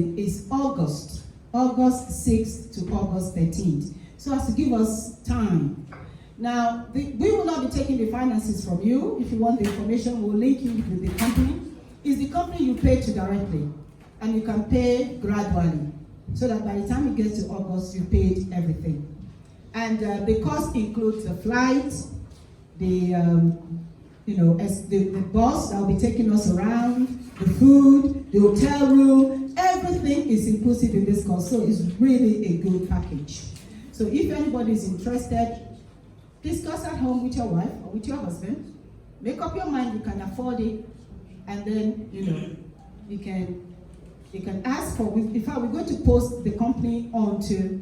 closing is August 6th to August 13th. So as to give us time. Now, we will not be taking the finances from you. If you want the information, we'll link you with the company. It's the company you pay to directly, and you can pay gradually, so that by the time it gets to August, you paid everything. And the cost includes the flight, the bus that will be taking us around, the food, the hotel room, everything is inclusive in this cost. So it's really a good package. So if anybody is interested, discuss at home with your wife or with your husband. Make up your mind you can afford it, and then you can ask for. In fact, we're going to post the company onto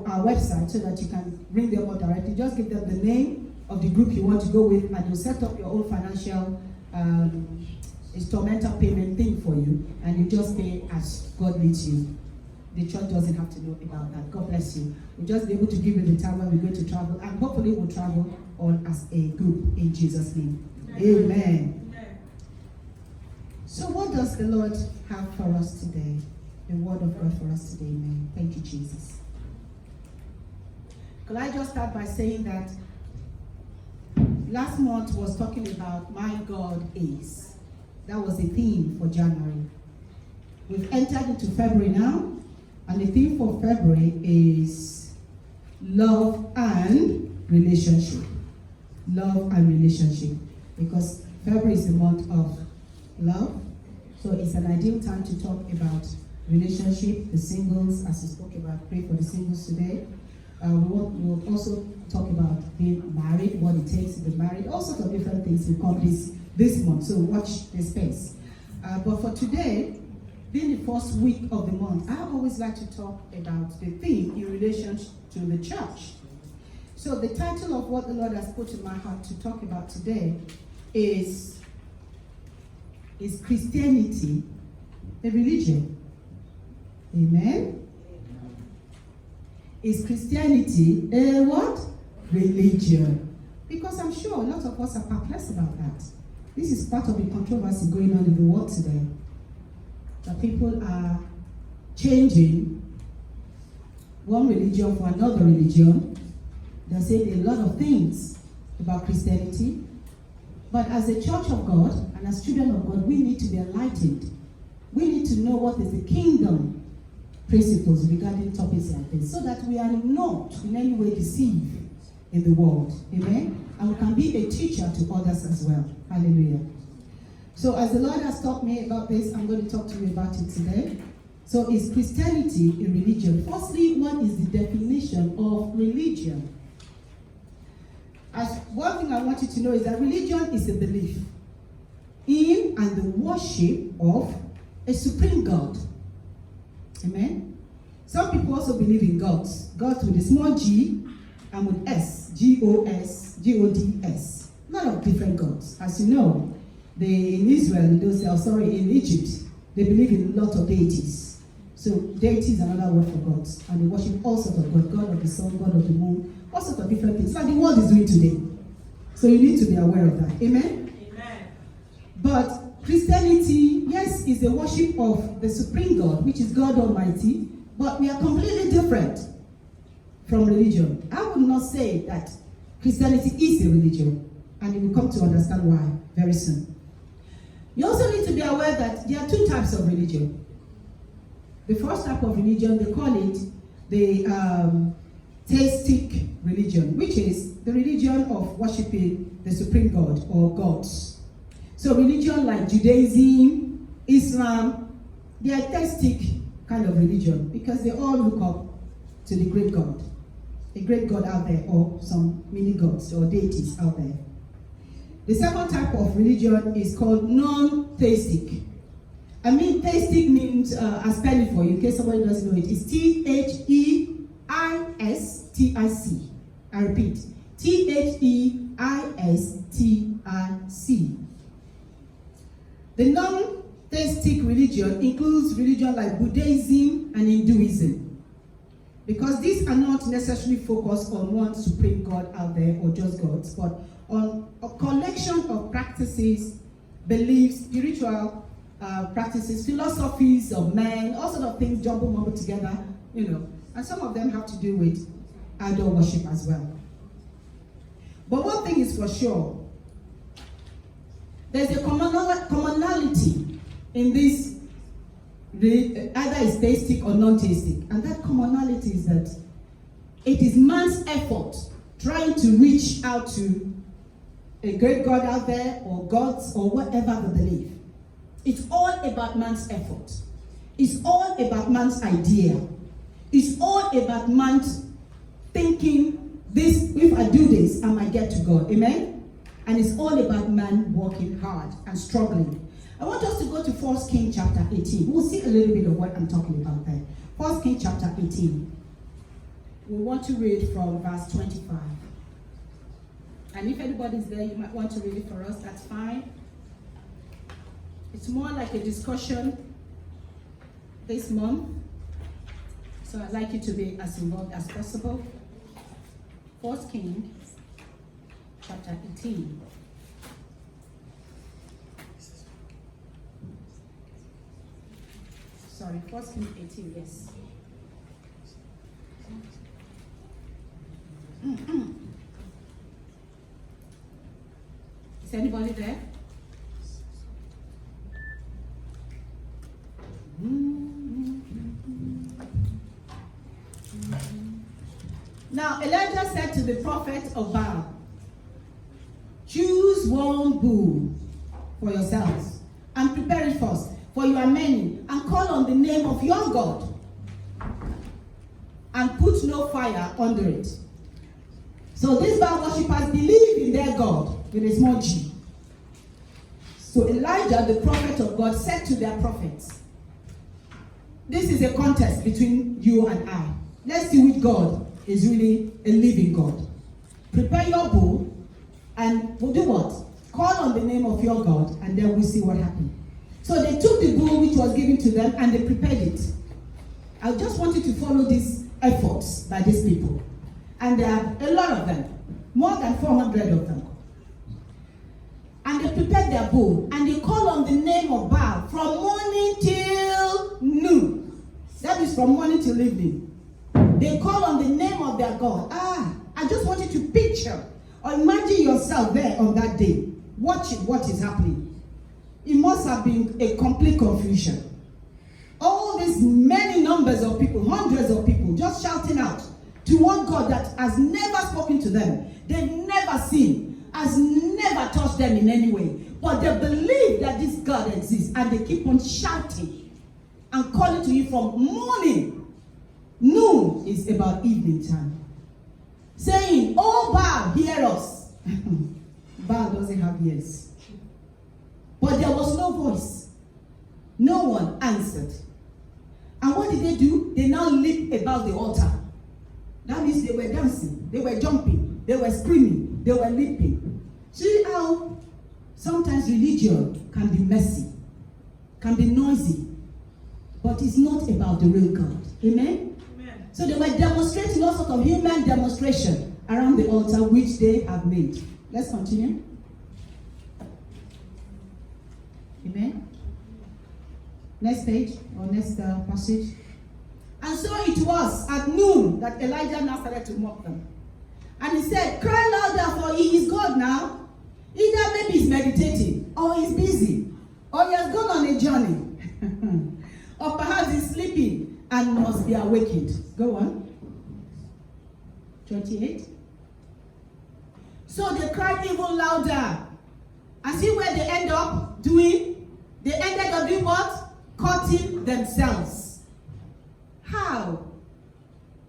our website so that you can ring them up directly. Just give them the name of the group you want to go with, and you'll set up your own financial instrumental payment thing for you, and you just pay as God leads you. The church doesn't have to know about that. God bless you. We'll just be able to give you the time when we're going to travel, and hopefully we'll travel all as a group in Jesus' name. Amen. So what does the Lord have for us today? The word of God for us today. Amen. Thank you, Jesus. Could I just start by saying that last month was talking about my God is. That was the theme for January. We've entered into February now, and the theme for February is love and relationship. Love and relationship. Because February is the month of love, so it's an ideal time to talk about relationship, the singles, as we spoke about. Pray for the singles today. We'll also talk about being married, what it takes to be married, all sorts of different things will come this month, so watch the space. But for today, being the first week of the month, I always like to talk about the theme in relation to the church. So the title of what the Lord has put in my heart to talk about today is Christianity a religion? Amen? Is Christianity a what? Religion. Because I'm sure a lot of us are perplexed about that. This is part of the controversy going on in the world today. That people are changing one religion for another religion. They're saying a lot of things about Christianity. But as a church of God and as children of God, we need to be enlightened. We need to know what is the kingdom principles regarding topics like this, so that we are not in any way deceived in the world. Amen? And we can be a teacher to others as well. Hallelujah. So as the Lord has taught me about this, I'm going to talk to you about it today. So is Christianity a religion? Firstly, what is the definition of religion? As one thing I want you to know is that religion is a belief in and the worship of a supreme God. Amen? Some people also believe in gods. Gods with a small g and with s. G-O-S, G-O-D-S. A lot of different gods. As you know, in Israel, in Egypt, they believe in a lot of deities. So deity is another word for gods. And they worship all sorts of gods. God of the sun, God of the moon, all sorts of different things. Like the world is doing today. So you need to be aware of that. Amen? Amen. But Christianity, yes, is the worship of the supreme God, which is God Almighty, but we are completely different from religion. I would not say that Christianity is a religion, and you will come to understand why very soon. You also need to be aware that there are two types of religion. The first type of religion, they call it the theistic religion, which is the religion of worshiping the supreme God or gods. So religion like Judaism, Islam, they are theistic kind of religion because they all look up to the great God. A great God out there, or some mini gods or deities out there. The second type of religion is called non-theistic. I mean, theistic means, I'll spell it for you in case somebody doesn't know it. It's Theistic. I repeat, Theistic. The non-theistic religion includes religion like Buddhism and Hinduism. Because these are not necessarily focused on one supreme God out there or just gods, but on a collection of practices, beliefs, spiritual practices, philosophies of men, all sort of things jumbled together, and some of them have to do with idol worship as well. But one thing is for sure, there's a commonality in this, either it's theistic or non-theistic, and that commonality is that it is man's effort trying to reach out to a great God out there, or gods, or whatever they believe. It's all about man's effort. It's all about man's idea. It's all about man's thinking, this, if I do this, I might get to God. Amen? And it's all about man working hard and struggling. I want us to go to 1 Kings chapter 18. We'll see a little bit of what I'm talking about there. 1 Kings chapter 18. We want to read from verse 25. And if anybody's there, you might want to read it for us, that's fine. It's more like a discussion this month. So I'd like you to be as involved as possible. 1 Kings chapter 18. Sorry, 1 Kings 18, yes. Is anybody there? Now Elijah said to the prophet of Baal, choose one bull for yourselves and prepare it first, for you are many, and call on the name of your God and put no fire under it. So these Baal worshippers believe in their God with a small g. So Elijah, the prophet of God, said to their prophets, this is a contest between you and I. Let's see which God is really a living God. Prepare your bull and we'll do what? Call on the name of your God, and then we'll see what happens. So they took the bull which was given to them and they prepared it. I just want you to follow these efforts by these people. And there are a lot of them, more than 400 of them. And they prepared their bull, and they called on the name of Baal from morning till noon. That is from morning till evening. They call on the name of their God. I just want you to picture or imagine yourself there on that day. Watch it, what is happening. It must have been a complete confusion. All these many numbers of people, hundreds of people, just shouting out to one God that has never spoken to them. They've never seen, has never touched them in any way. But they believe that this God exists, and they keep on shouting and calling to you from morning. Noon is about evening time. Saying, oh Baal, hear us. Baal doesn't have ears. But there was no voice. No one answered. And what did they do? They now leaped about the altar. That means they were dancing, they were jumping, they were screaming, they were leaping. See how sometimes religion can be messy, can be noisy, but it's not about the real God. Amen? Amen. So they were demonstrating all sorts of human demonstration around the altar which they have made. Let's continue. Amen. Next page or next passage. And so it was at noon that Elijah now started to mock them. And he said, cry louder, for he is God now. Either maybe he's meditating, or he's busy, or he has gone on a journey. Or perhaps he's sleeping and must be awakened. Go on. 28. So they cried even louder. And see where they end up doing? They ended up doing what? Cutting themselves. How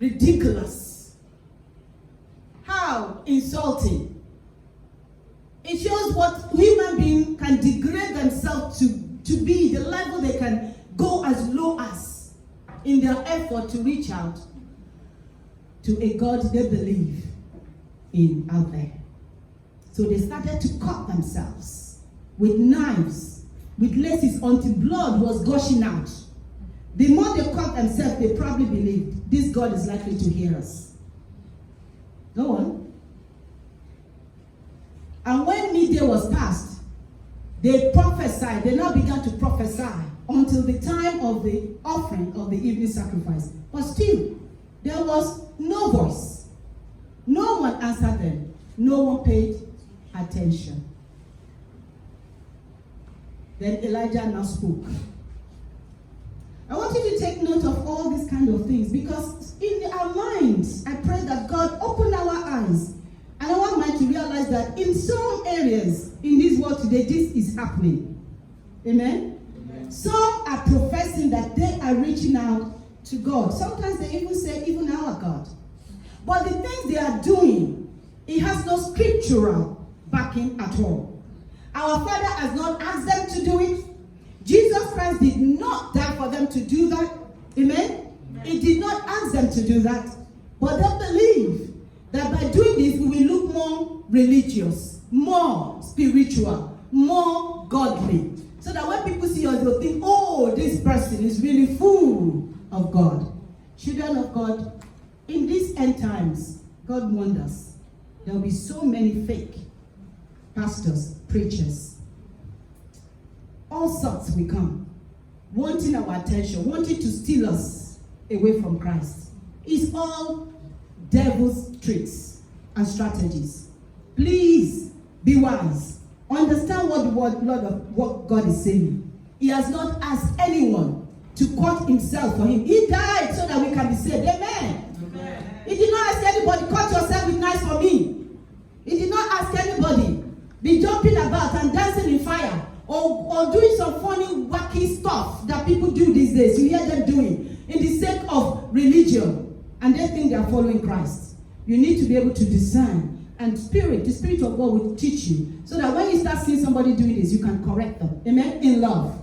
ridiculous. How insulting. It shows what human beings can degrade themselves to be, the level they can go as low as in their effort to reach out to a God they believe in out there. So they started to cut themselves with knives, with laces until blood was gushing out. The more they cut themselves, they probably believed this God is likely to hear us. Go on. And when midday was past, they prophesied prophesied. They now began to prophesy until the time of the offering of the evening sacrifice. But still, there was no voice. No one answered them. No one paid attention. Then Elijah now spoke. I want you to take note of all these kind of things, because in our minds, I pray that God open our eyes. And I want man to realize that in some areas in this world today, this is happening. Amen? Amen. Some are professing that they are reaching out to God. Sometimes they even say, even our God. But the things they are doing, it has no scriptural backing at all. Our Father has not asked them to do it. Jesus Christ did not die for them to do that. Amen? Amen. He did not ask them to do that. But they believe that by doing this, we will look more religious, more spiritual, more godly. So that when people see us, they'll think, oh, this person is really full of God. Children of God, in these end times, God warned us, there will be so many fake pastors, preachers. All sorts will come, wanting our attention, wanting to steal us away from Christ. It's all devil's tricks and strategies. Please be wise. Understand what God is saying. He has not asked anyone to cut himself for him. He died so that we can be saved. Amen. Amen. He did not ask anybody, cut yourself with knives for me. He did not ask anybody, be jumping about and dancing in fire, or doing some funny, wacky stuff that people do these days. You hear them doing in the sake of religion, and they think they are following Christ. You need to be able to discern, and the Spirit of God will teach you, so that when you start seeing somebody doing this, you can correct them. Amen? In love.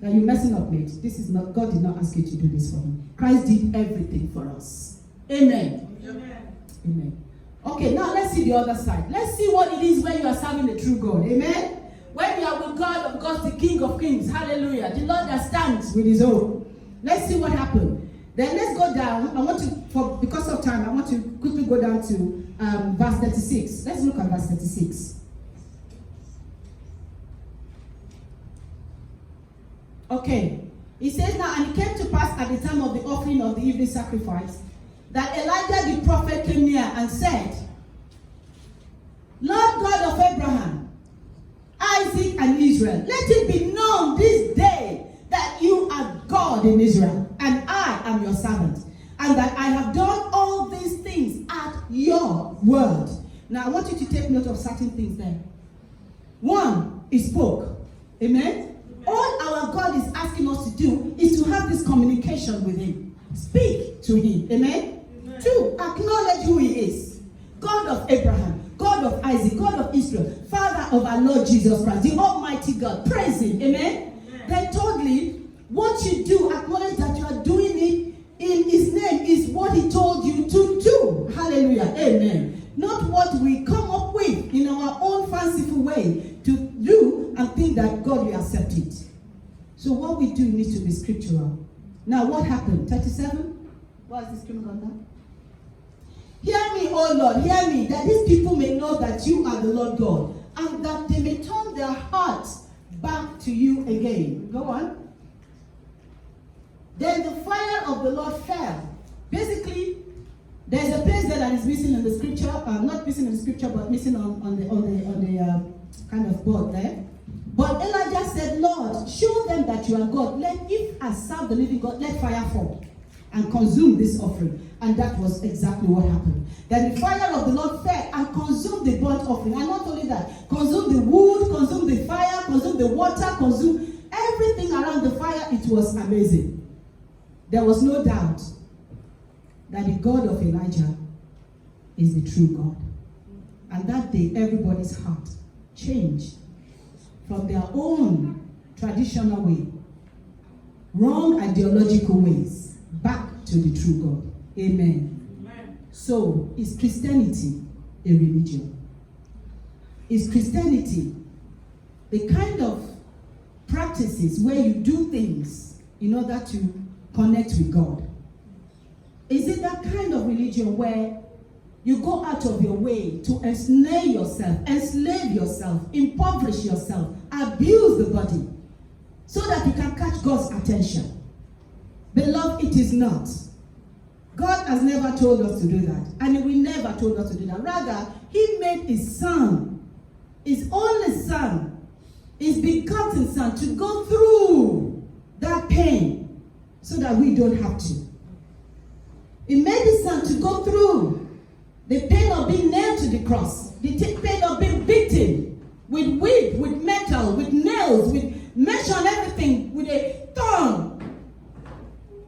That you're messing up, mate. This is not, God did not ask you to do this for him. Christ did everything for us. Amen. Amen. Amen. Okay, now let's see the other side. Let's see what it is when you are serving the true God. Amen? When you are with God of gods, the King of kings. Hallelujah. The Lord that stands with his own. Let's see what happened. Then let's go down. I want to, because of time, I want to quickly go down to verse 36. Let's look at verse 36. Okay. He says now, and it came to pass at the time of the offering of the evening sacrifice, that Elijah the prophet came near and said, Lord God of Abraham, Isaac and Israel, let it be known this day that you are God in Israel, and I am your servant, and that I have done all these things at your word. Now I want you to take note of certain things there. One, he spoke. Amen? All our God is asking us to do is to have this communication with him. Speak to him. Amen? Amen. Two, acknowledge who he is. God of Abraham, God of Isaac, God of Israel, Father of our Lord Jesus Christ, the Almighty God. Praise him. Amen? Amen. Then thirdly, what you do, acknowledge that you are doing it in his name is what he told you to do. Hallelujah. Amen. Not what we come up with in our own fanciful way to do and think that God will accept it. So what we do needs to be scriptural. Now what happened? 37? What is the scripture on that? Hear me, O Lord, hear me, that these people may know that you are the Lord God, and that they may turn their hearts back to you again. Go on. Then the fire of the Lord fell. Basically, there's a place there that is missing in the scripture, not missing in the scripture, but missing on the kind of board there. But Elijah said, Lord, show them that you are God. If I serve the living God, let fire fall and consume this offering. And that was exactly what happened. Then the fire of the Lord fell and consumed the burnt offering. And not only that, consumed the wood, consumed the fire, consumed the water, consumed everything around the fire. It was amazing. There was no doubt that the God of Elijah is the true God. And that day, everybody's heart changed from their own traditional way, wrong ideological ways, back to the true God. Amen. Amen. So, is Christianity a religion? Is Christianity the kind of practices where you do things in order to connect with God? Is it that kind of religion where you go out of your way to enslave yourself, impoverish yourself, abuse the body, so that you can catch God's attention. Beloved, it is not. God has never told us to do that, and He will never told us to do that. Rather, He made His Son, His only Son, His begotten Son, to go through that pain so that we don't have to. He made His Son to go through the pain of being nailed to the cross, the pain of being beaten with whip, with metal, with nails, with mesh on everything, with a thorn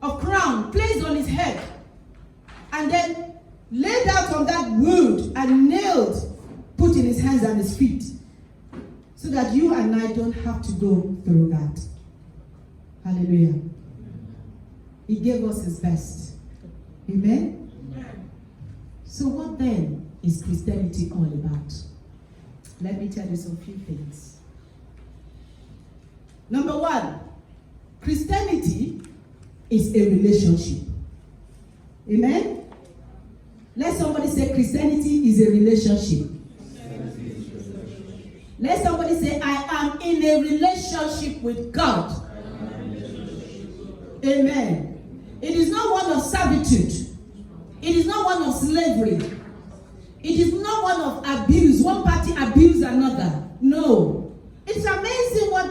of crown placed on His head, and then laid out on that wood and nailed, put in His hands and His feet, so that you and I don't have to go through that. Hallelujah. He gave us His best. Amen? Amen. So what then is Christianity all about? Let me tell you some few things. Number one, Christianity is a relationship. Amen? Let somebody say Christianity is a relationship. Let somebody say, I am in a relationship with God. Amen. It is not one of servitude. It is not one of slavery. It is not one of abuse. One party abuse another. No. It's amazing what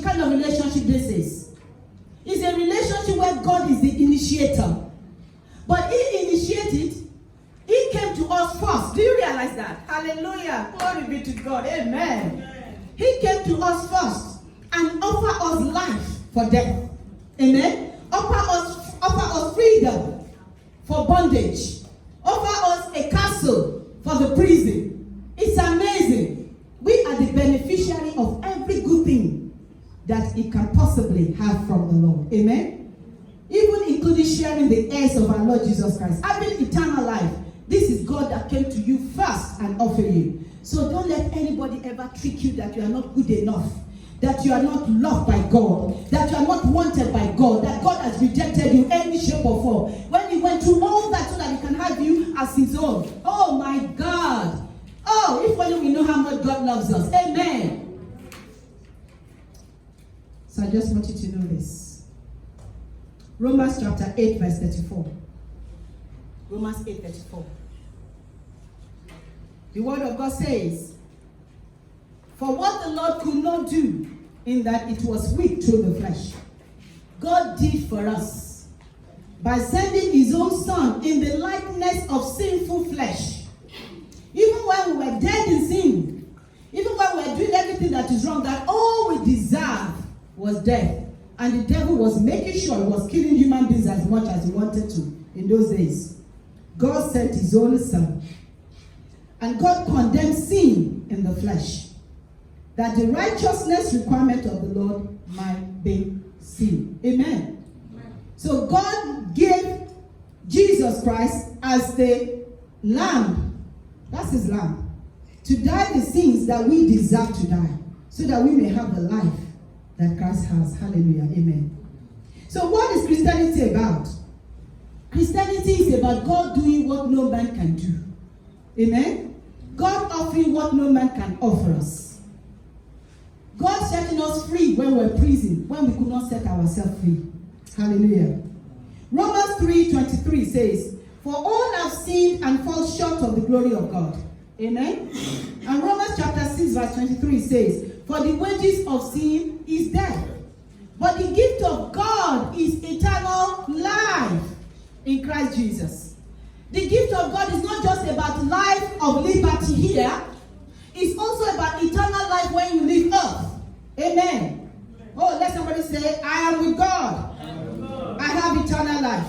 kind of relationship this is. It's a relationship where God is the initiator. But He initiated, He came to us first. Do you realize that? Hallelujah. Glory be to God. Amen. He came to us first and offered us life for death. Amen. Offer us freedom for bondage. Offer us a castle for the prison. It's amazing. We are the beneficiary of every good thing that He can possibly have from the Lord. Amen. Even including sharing the heirs of our Lord Jesus Christ, having eternal life. This is God that came to you first and offer you. So don't let anybody ever trick you that you are not good enough, that you are not loved by God, that you are not wanted by God, that God has rejected you any shape or form. When He went through all that so that He can have you as His own. Oh my God. Oh, if only we know how much God loves us. Amen. So I just want you to know this. Romans chapter 8 verse 34. Romans 8:34. The word of God says, for what the Lord could not do, in that it was weak through the flesh, God did for us by sending His own Son in the likeness of sinful flesh. Even when we were dead in sin, even when we were doing everything that is wrong, that all we deserve was death. And the devil was making sure he was killing human beings as much as he wanted to in those days. God sent His only Son. And God condemned sin in the flesh, that the righteousness requirement of the Lord might be seen. Amen. So God gave Jesus Christ as the Lamb, that's His Lamb, to die the sins that we deserve to die, so that we may have the life that Christ has. Hallelujah. Amen. So what is Christianity about? Christianity is about God doing what no man can do. Amen. God offering what no man can offer us. God setting us free when we're in prison, when we could not set ourselves free. Hallelujah. Romans 3:23 says, for all have sinned and fall short of the glory of God. Amen. And Romans chapter 6 verse 23 says, for the wages of sin is death, but the gift of God is eternal life in Christ Jesus. The gift of God is not just about life of liberty here. It's also about eternal life when you leave earth. Amen. Oh, let somebody say, I am with God. I have eternal life.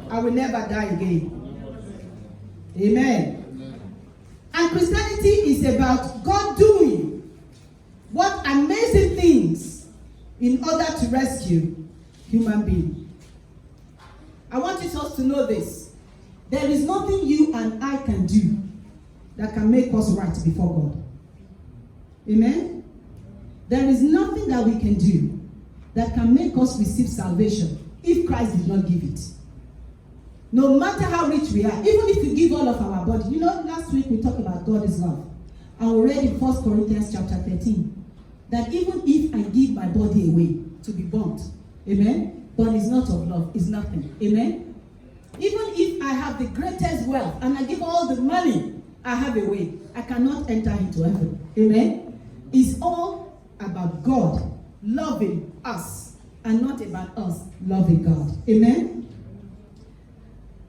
I will never die again. Amen. And Christianity is about God doing what amazing things in order to rescue human beings. I want you all to know this. There is nothing you and I can do that can make us right before God. Amen? There is nothing that we can do that can make us receive salvation if Christ did not give it. No matter how rich we are, even if we give all of our body. You know, last week we talked about God is love. And we read in 1 Corinthians chapter 13. that even if I give my body away to be burnt, amen, but it's not of love, it's nothing, amen. Even if I have the greatest wealth and I give all the money I have away, I cannot enter into heaven, amen. It's all about God loving us and not about us loving God, amen.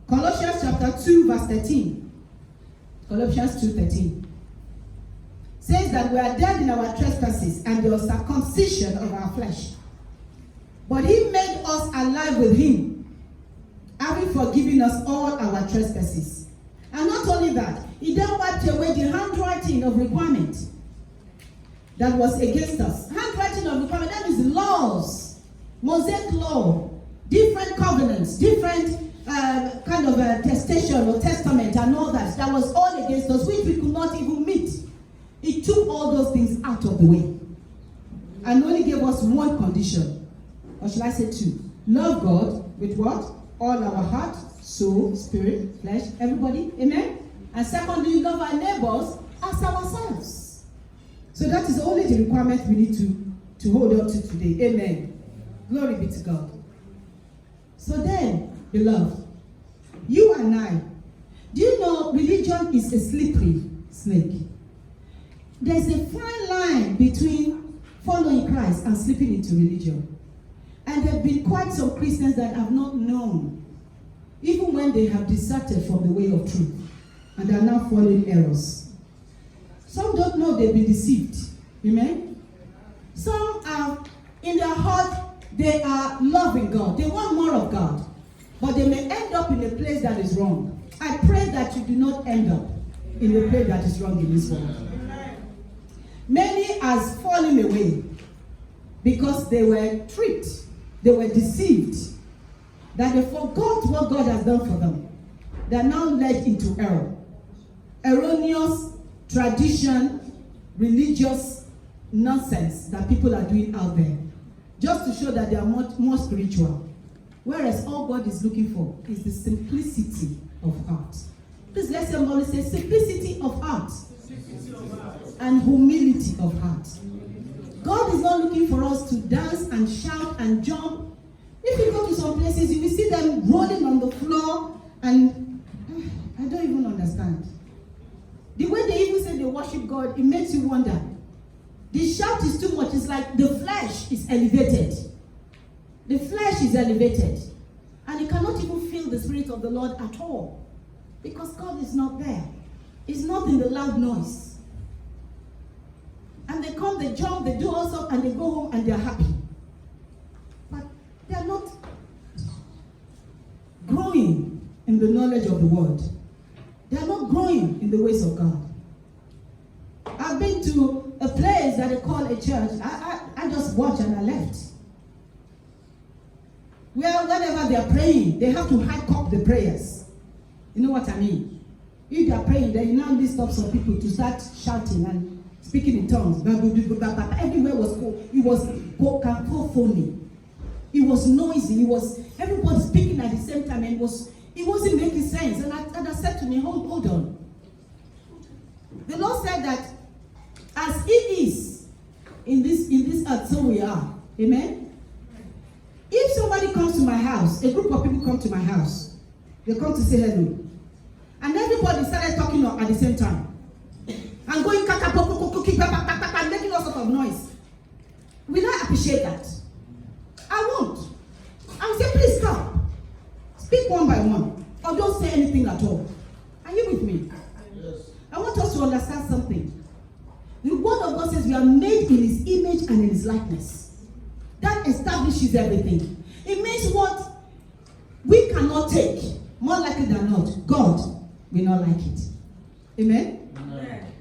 Colossians chapter 2 verse 13. Colossians 2:13 says that we are dead in our trespasses and the circumcision of our flesh. But he made us alive with him, having forgiven us all our trespasses. And not only that, he then wiped away the handwriting of requirement that was against us. Handwriting of requirement, that is laws, Mosaic law, different covenants, different kind of testation or testament and all that was all against us, which we could not even meet. He took all those things out of the way and only gave us one condition, or shall I say two? Love God with what? All our heart, soul, spirit, flesh, everybody, amen? And secondly, love our neighbors as ourselves. So that is only the requirement we need to hold on to today, amen? Glory be to God. So then, beloved, you and I, do you know religion is a slippery snake? There's a fine line between following Christ and slipping into religion. And there have been quite some Christians that have not known, even when they have deserted from the way of truth, and are now following errors. Some don't know they've been deceived. Amen? Some are, in their heart, they are loving God. They want more of God. But they may end up in a place that is wrong. I pray that you do not end up in a place that is wrong in this world. Many has fallen away because they were tricked, they were deceived, that they forgot what God has done for them. They are now led into error. Erroneous tradition, religious nonsense that people are doing out there, just to show that they are more spiritual. Whereas all God is looking for is the simplicity of heart. Please let somebody say simplicity of heart and humility of heart. God is not looking for us to dance and shout and jump. If you go to some places, you will see them rolling on the floor, and I don't even understand. The way they even say they worship God, it makes you wonder. The shout is too much. It's like the flesh is elevated. The flesh is elevated. And you cannot even feel the Spirit of the Lord at all. Because God is not there. He's not in the loud noise. And they come, they jump, they do all stuff, and they go home and they're happy. But they are not growing in the knowledge of the word. They are not growing in the ways of God. I've been to a place that they call a church. I just watched and I left. Well, whenever they are praying, they have to hike up the prayers. You know what I mean? If they are praying, then you now list up some people to start shouting and speaking in tongues. Everywhere was cold. It was cacophony. It was noisy. It was everybody speaking at the same time, and it wasn't making sense. And I said to me, hold on. The Lord said that as it is in this earth, so we are. Amen. If somebody comes to my house, a group of people come to my house, they come to say hello, and everybody started talking at the same time, and going and making all sorts of noise, will I appreciate that? I won't. I will say, please stop. Speak one by one, or don't say anything at all. Are you with me? Yes. I want us to understand something. The word of God says we are made in his image and in his likeness. That establishes everything. It means what we cannot take, more likely than not, God will not like it. Amen? Amen.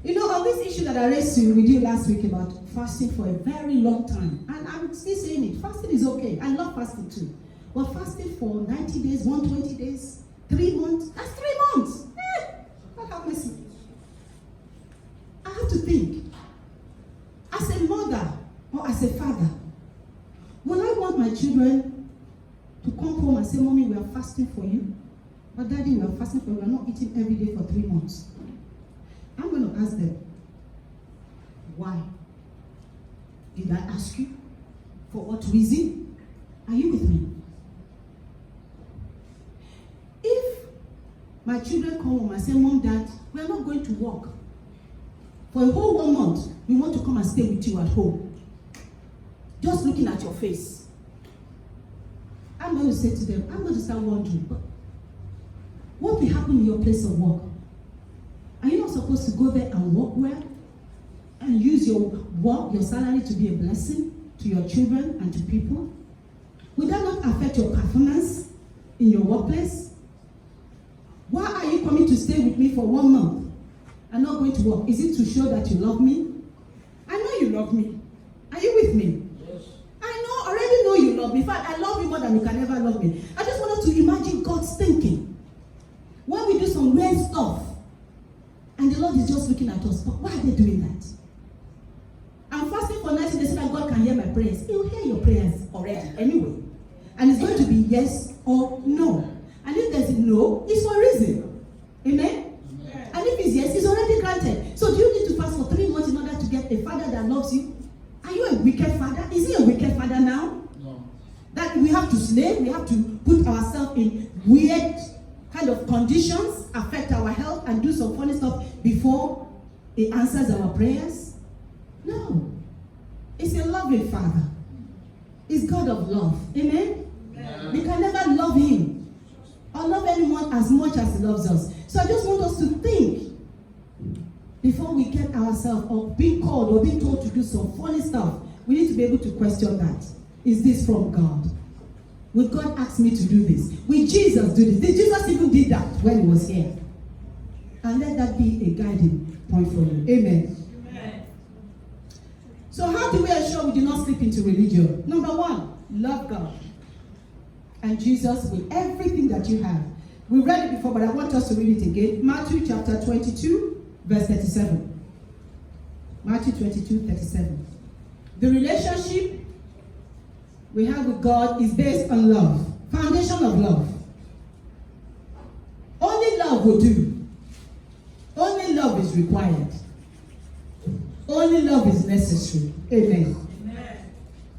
You know, on this issue that I raised with you last week about fasting for a very long time, and I'm still saying it, fasting is okay. I love fasting too. But fasting for 90 days, 120 days, 3 months, that's 3 months. God have mercy. I have to think. As a mother or as a father, will I want my children to come home and say, Mommy, we are fasting for you? Or Daddy, we are fasting for you. We are not eating every day for 3 months. I'm going to ask them, why? Did I ask you? For what reason? Are you with me? If my children come home and say, Mom, Dad, we are not going to work. For a whole 1 month, we want to come and stay with you at home. Just looking at your face. I'm going to say to them, I'm going to start wondering, but what will happen in your place of work? Are you not supposed to go there and work well? And use your work, your salary to be a blessing to your children and to people? Will that not affect your performance in your workplace? Why are you coming to stay with me for 1 month and not going to work? Is it to show that you love me? I know you love me. Are you with me? Yes. I already know you love me. In fact, I love you more than you can ever love me. I just want us to imagine God's thinking. When we do some weird stuff, and the Lord is just looking at us, but why are they doing that? I'm fasting for 90 days so that God can hear my prayers. He will hear your prayers already anyway. And it's going to be yes or no. And if there's a no, it's for a reason. Amen? Amen? And if it's yes, it's already granted. So do you need to fast for 3 months in order to get a father that loves you? Are you a wicked father? Is he a wicked father now? No. That we have to slave, we have to put ourselves in weird kind of conditions, affect our health, and do some funny stuff before he answers our prayers? No. It's a loving Father. He's God of love. Amen? Amen. We can never love him or love anyone as much as he loves us. So I just want us to think before we get ourselves or being called or being told to do some funny stuff. We need to be able to question that. Is this from God? Will God ask me to do this? Will Jesus do this? Did Jesus even did that when he was here? And let that be a guiding point for you. Amen. Amen. So how do we ensure we do not slip into religion? Number 1, love God and Jesus with everything that you have. We read it before, but I want us to read it again. Matthew chapter 22, verse 37. Matthew 22, 37. The relationship we have with God is based on love. Foundation of love. Only love will do. Only love is required. Only love is necessary. Amen. Amen.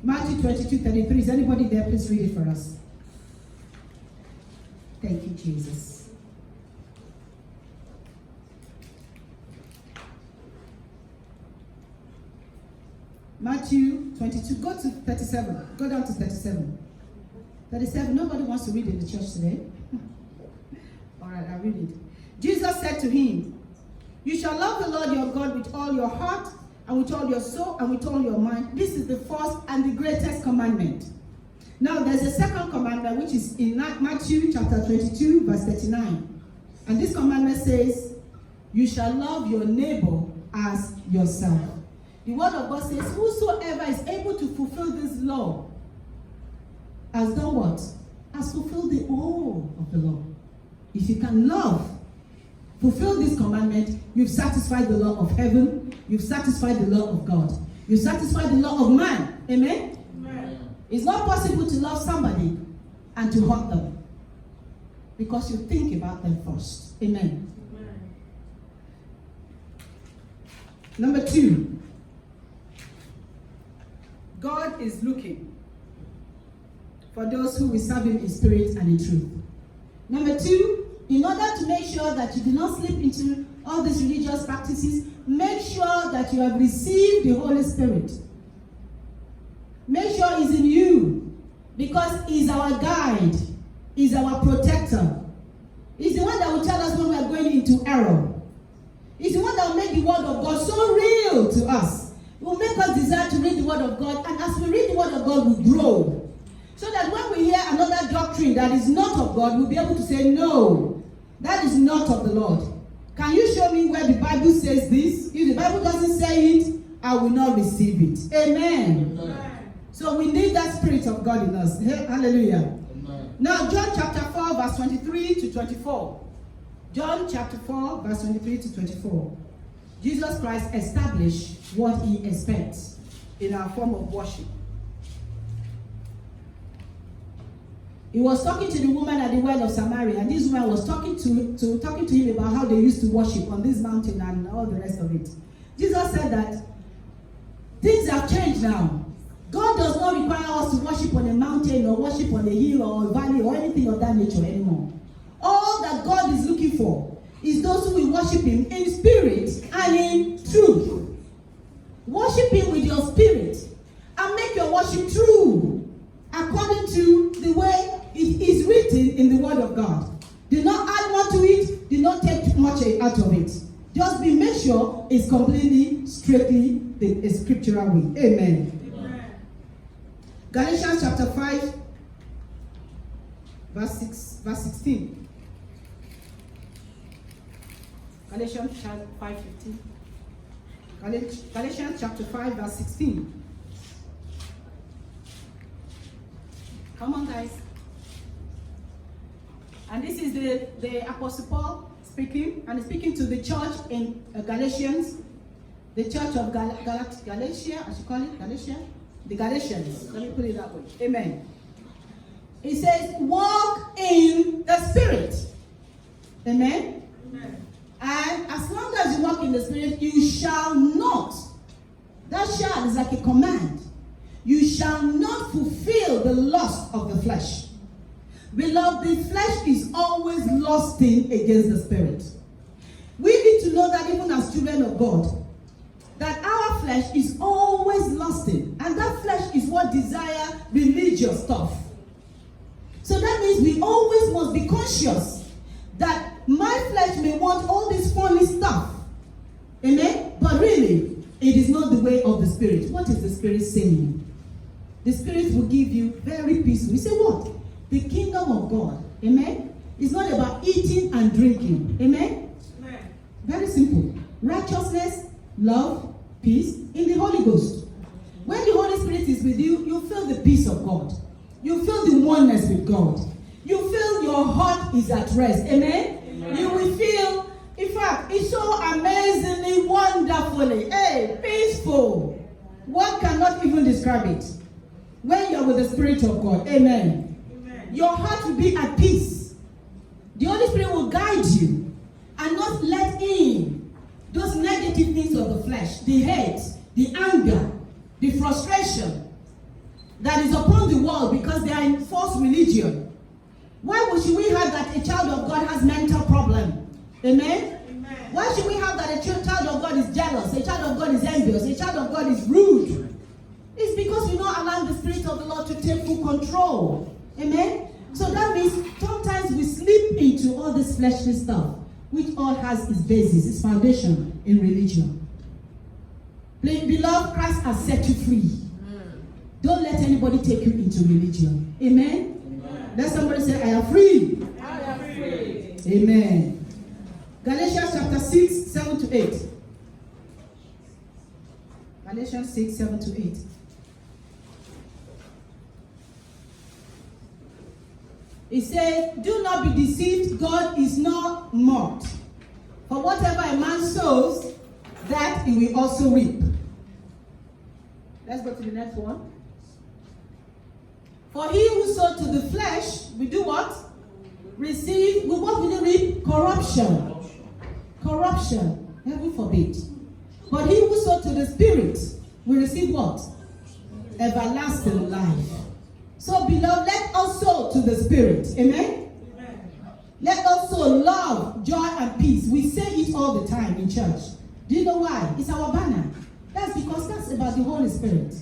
Matthew 22, 33. Is anybody there? Please read it for us. Thank you, Jesus. Matthew 22, go to 37. Go down to 37. 37, nobody wants to read in the church today. All right, I'll read it. Jesus said to him, you shall love the Lord your God with all your heart, and with all your soul, and with all your mind. This is the first and the greatest commandment. Now, there's a second commandment, which is in Matthew chapter 22, verse 39. And this commandment says, you shall love your neighbor as yourself. The word of God says, whosoever is able to fulfill this law has done what? Has fulfilled the whole of the law. If you can fulfill this commandment, you've satisfied the law of heaven, you've satisfied the law of God, you've satisfied the law of man. Amen? Amen. It's not possible to love somebody and to hurt them because you think about them first. Amen? Amen. Number 2. God is looking for those who will serve him in spirit and in truth. Number 2, in order to make sure that you do not slip into all these religious practices, make sure that you have received the Holy Spirit. Make sure he's in you, because he's our guide, he's our protector. He's the one that will tell us when we are going into error. He's the one that will make the word of God so real to us. It will make us desire to read the word of God, and as we read the word of God, we grow. So that when we hear another doctrine that is not of God, we'll be able to say, no, that is not of the Lord. Can you show me where the Bible says this? If the Bible doesn't say it, I will not receive it. Amen. Amen. So we need that Spirit of God in us. Hallelujah. Amen. Now, John chapter 4, verse 23 to 24. John chapter 4, verse 23 to 24. Jesus Christ established what he expects in our form of worship. He was talking to the woman at the well of Samaria, and this woman was talking to him about how they used to worship on this mountain and all the rest of it. Jesus said that Things have changed now. God does not require us to worship on a mountain or worship on a hill or a valley or anything of that nature anymore. All that God is looking for is those who will worship Him in spirit and in truth. Worship Him with your spirit and make your worship true according to the way it is written in the Word of God. Do not add more to it. Do not take too much out of it. Just make sure it's completely, strictly the scriptural way. Amen. Amen. Galatians chapter 5, verse 16. Galatians chapter 5:15. Galatians chapter 5, verse 16. Come on, guys. And this is the Apostle Paul speaking, and he's speaking to the church in Galatians, the church of Galatia, I should call it Galatia, the Galatians. Let me put it that way. Amen. He says, walk in the Spirit. Amen. Amen. And as long as you walk in the Spirit, you shall not. That shall is like a command. You shall not fulfill the lust of the flesh. Beloved, the flesh is always lusting against the Spirit. We need to know that even as children of God, that our flesh is always lusting. And that flesh is what desire religious stuff. So that means we always must be conscious that my flesh may want all this funny stuff. Amen? But really, it is not the way of the Spirit. What is the Spirit saying? The Spirit will give you very peaceful. You say what? The kingdom of God. Amen? It's not about eating and drinking. Amen? Amen. Very simple. Righteousness, love, peace in the Holy Ghost. When the Holy Spirit is with you, you feel the peace of God. You feel the oneness with God. You feel your heart is at rest. Amen? Amen. You will feel, in fact, it's so amazingly, wonderfully, peaceful. One cannot even describe it. When you're with the Spirit of God. Amen. Amen. Your heart will be at peace. The Holy Spirit will guide you and not let in those negative things of the flesh, the hate, the anger, the frustration that is upon the world because they are in false religion. Why should we have that a child of God has mental problem? Amen? Amen. Why should we have that a child of God is jealous, a child of God is envious, a child of God is rude? It's because we're not allowing the Spirit of the Lord to take full control. Amen? So that means sometimes we slip into all this fleshly stuff, which all has its basis, its foundation in religion. Beloved, Christ has set you free. Don't let anybody take you into religion. Amen? Amen. Let somebody say, I am free. I am free. Amen. Galatians chapter 6, 7 to 8. Galatians 6, 7 to 8. It says, do not be deceived, God is not mocked. For whatever a man sows, that he will also reap. Let's go to the next one. For he who sowed to the flesh, we do what? Receive, what will he reap? Corruption. Corruption. Heaven forbid. But he who sowed to the Spirit will receive what? Everlasting life. So, beloved, let us sow to the Spirit. Amen? Amen? Let us sow love, joy, and peace. We say it all the time in church. Do you know why? It's our banner. That's because that's about the Holy Spirit.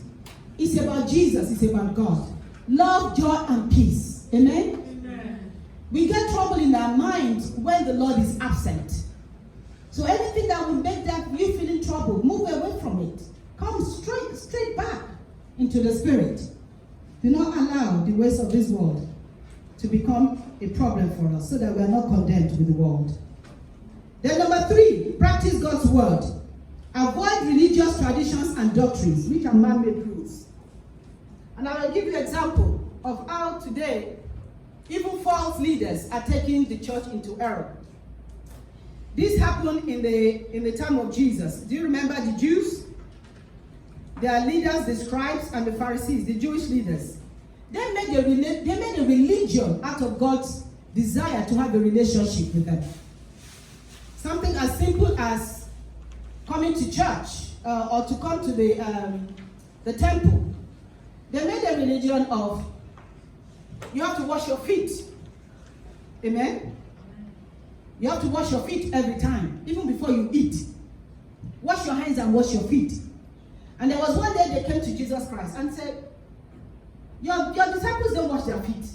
It's about Jesus. It's about God. Love, joy, and peace. Amen? Amen? We get trouble in our minds when the Lord is absent. So anything that will make that you feel in trouble, move away from it. Come straight back into the Spirit. Do not allow the ways of this world to become a problem for us so that we are not condemned with the world. Then number 3, practice God's word. Avoid religious traditions and doctrines, which are man-made rules. And I will give you an example of how today even false leaders are taking the church into error. This happened in the time of Jesus. Do you remember the Jews? Their leaders, the scribes and the Pharisees, the Jewish leaders. They made a religion out of God's desire to have a relationship with them. Something as simple as coming to church or to come to the the temple. They made a religion of, you have to wash your feet. Amen? You have to wash your feet every time, even before you eat. Wash your hands and wash your feet. And there was one day they came to Jesus Christ and said, your disciples don't wash their feet.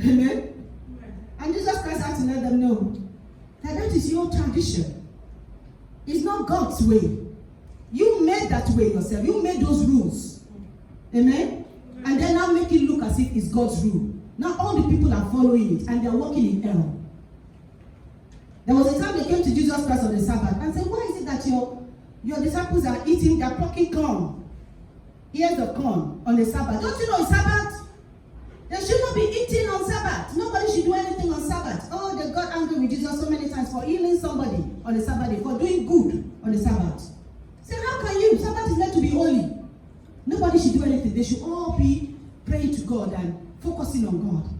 Amen? And Jesus Christ had to let them know that is your tradition. It's not God's way. You made that way yourself. You made those rules. Amen? And then now make it look as if it's God's rule. Now all the people are following it and they are walking in error. There was a time they came to Jesus Christ on the Sabbath and said, why is it that your disciples are eating, they're plucking corn, ears of corn on the Sabbath? Don't you know it's Sabbath? They should not be eating on Sabbath. Nobody should do anything on Sabbath. Oh, they got angry with Jesus so many times for healing somebody on the Sabbath, for doing good on the Sabbath. Say, how can you? Sabbath is meant to be holy. Nobody should do anything. They should all be praying to God and focusing on God.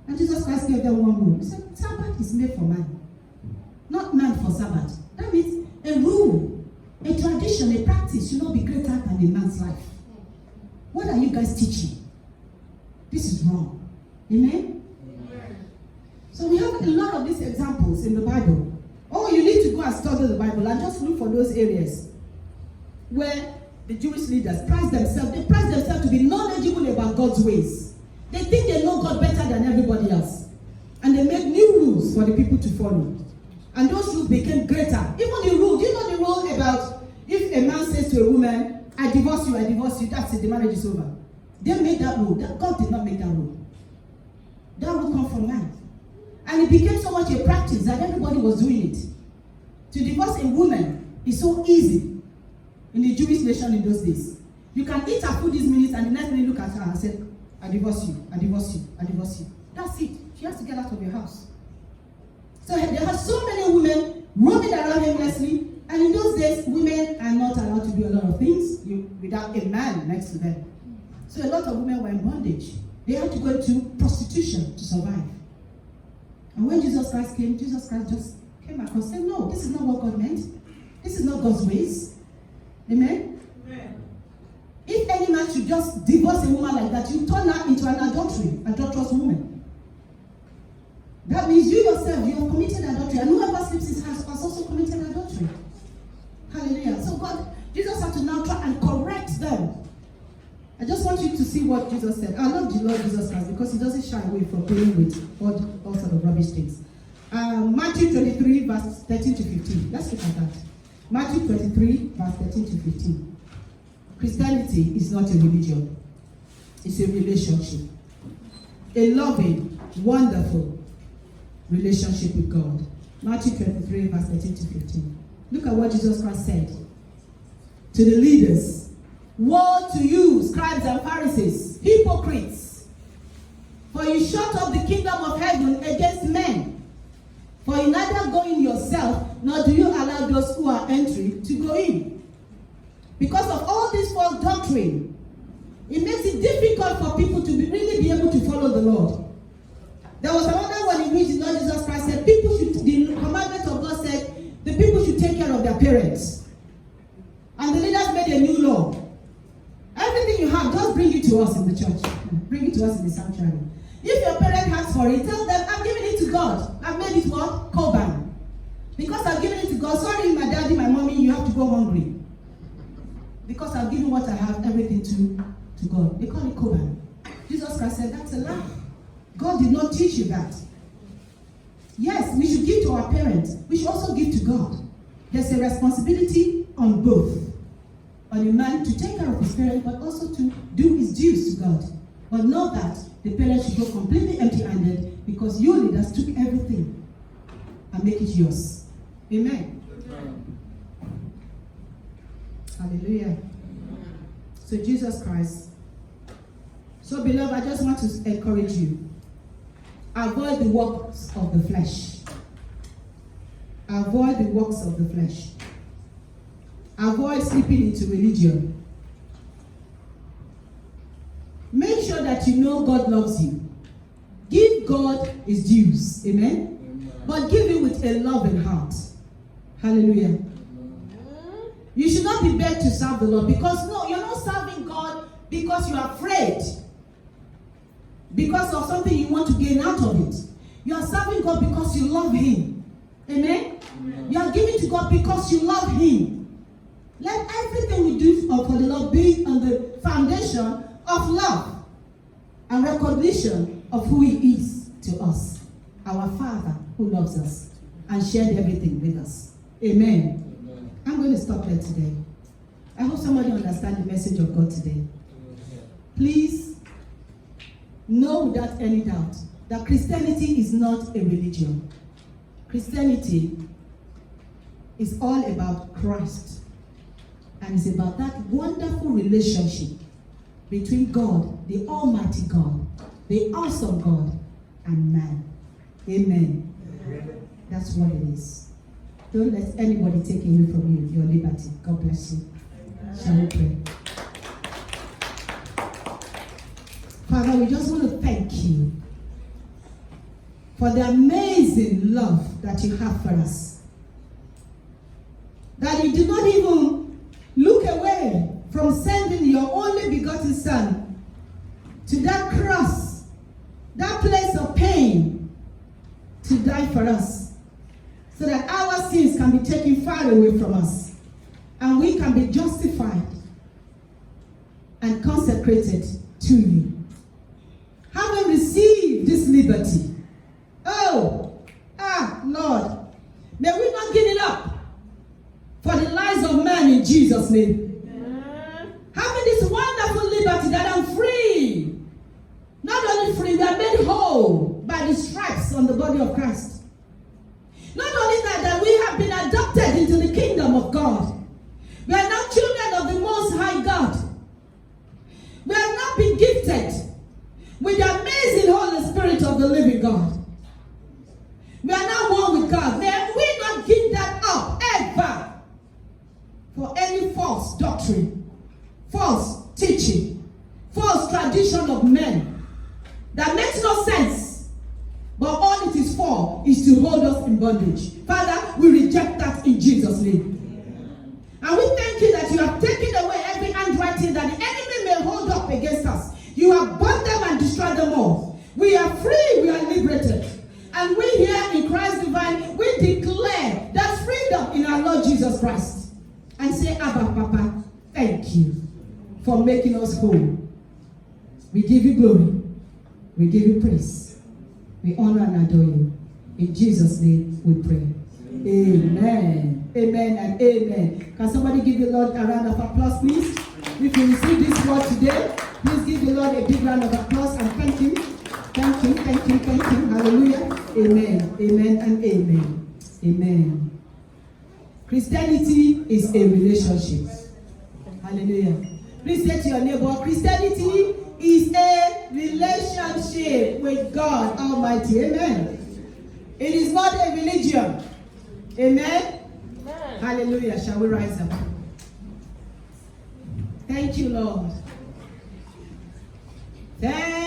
And Jesus Christ gave them one rule. He said, Sabbath is made for man, not man for Sabbath. That means a rule, a tradition, a practice should not be greater than a man's life. What are you guys teaching? This is wrong. Amen? Amen? So we have a lot of these examples in the Bible. Oh, you need to go and study the Bible and just look for those areas where the Jewish leaders prize themselves to be knowledgeable about God's ways. They think they know God better than everybody else. And they make new rules for the people to follow. And those rules became greater. Even the rule, do you know the rule about if a man says to a woman, I divorce you, that's it, the marriage is over. They made that rule. God did not make that rule. That rule comes from man. And it became so much a practice that everybody was doing it. To divorce a woman is so easy in the Jewish nation in those days. You can eat her food this minute and the next minute look at her and say, I divorce you. That's it. She has to get out of your house. So there are so many women roaming around aimlessly, and in those days, women are not allowed to do a lot of things without a man next to them. So a lot of women were in bondage. They had to go into prostitution to survive. And when Jesus Christ came, Jesus Christ just came back and said, no, this is not what God meant. This is not God's ways. Amen? Amen. If any man should just divorce a woman like that, you turn her into an adulterous woman. That means you yourself, you have committed adultery. And whoever sleeps in his house has also committed adultery. Hallelujah. So Jesus had to now try and correct them. I just want you to see what Jesus said. I love the Lord Jesus Christ because he doesn't shy away from playing with all sort of rubbish things. Matthew 23, verse 13 to 15. Let's look at that. Matthew 23, verse 13 to 15. Christianity is not a religion. It's a relationship. A loving, wonderful relationship with God. Matthew 23, verse 13 to 15. Look at what Jesus Christ said to the leaders. Woe to you, scribes and Pharisees, hypocrites! For you shut up the kingdom of heaven against men. For you neither go in yourself, nor do you allow those who are entering to go in. Because of all this false doctrine, it makes it difficult for people to really be able to follow the Lord. There was another one in which the Lord Jesus Christ said, the commandment of God said, the people should take care of their parents. And the leaders made a new law. Everything you have, just bring it to us in the church. Bring it to us in the sanctuary. If your parent asks for it, tell them, I'm giving it to God. I've made it what? Korban. Because I've given it to God. Sorry, my daddy, my mommy, you have to go hungry. Because I've given what I have, everything to God. They call it Korban. Jesus Christ said, that's a lie. God did not teach you that. Yes, we should give to our parents. We should also give to God. There's a responsibility on both. On a man to take care of his parents, but also to do his dues to God. But not that the parents should go completely empty-handed because you leaders took everything and make it yours. Amen. Hallelujah. So Jesus Christ. So beloved, I just want to encourage you. Avoid the works of the flesh. Avoid the works of the flesh. Avoid slipping into religion. Make sure that you know God loves you. Give God his dues. Amen? But give it with a loving heart. Hallelujah. You should not be begged to serve the Lord, because no, you're not serving God because you're afraid, because of something you want to gain out of it. You are serving God because you love Him. Amen? Amen. You are giving to God because you love Him. Let everything we do for the Lord be on the foundation of love and recognition of who He is to us, our Father who loves us and shared everything with us. Amen. Amen. I'm going to stop there today. I hope somebody understands the message of God today. Please know without any doubt that Christianity is not a religion. Christianity is all about Christ. And it's about that wonderful relationship between God, the Almighty God, the awesome God, and man. Amen. Amen. That's what it is. Don't let anybody take away from you your liberty. God bless you. Amen. Shall we pray? Father, we just want to thank you for the amazing love that you have for us. That you did not even look away from sending your only begotten Son to that cross, that place of pain, to die for us, so that our sins can be taken far away from us, and we can be justified and consecrated to you. Having received this liberty, Lord, may we not give it up for the lives of man in Jesus' name. Having this wonderful liberty that I'm free. Not only free, we are made whole by the stripes on the body of Christ. Not only that we have been adopted into the kingdom of God. We are now children of the Most High God. We have not been gifted with the amazing Holy Spirit of the living God. We are now one with God. May we not give that up ever for any false doctrine, false teaching, false tradition of men that makes no sense, but all it is for is to hold us in bondage. Father, we reject that in Jesus' name. And we thank you that you have taken away every handwriting that the enemy may hold up against us. You have burnt them and destroyed them all. We are free, we are liberated. And we here in Christ Divine, we declare that freedom in our Lord Jesus Christ. And say, Abba, Papa, thank you for making us whole. We give you glory. We give you praise. We honor and adore you. In Jesus' name we pray. Amen. Amen and amen. Can somebody give the Lord a round of applause, please? If you receive this word today, please give the Lord a big round of applause and thank Him. Thank you, thank you, thank you. Hallelujah. Amen. Amen and amen. Amen. Christianity is a relationship. Hallelujah. Please say to your neighbor, Christianity is a relationship with God Almighty. Amen. It is not a religion. Amen. Amen. Hallelujah. Shall we rise up? Thank you, Lord. Thank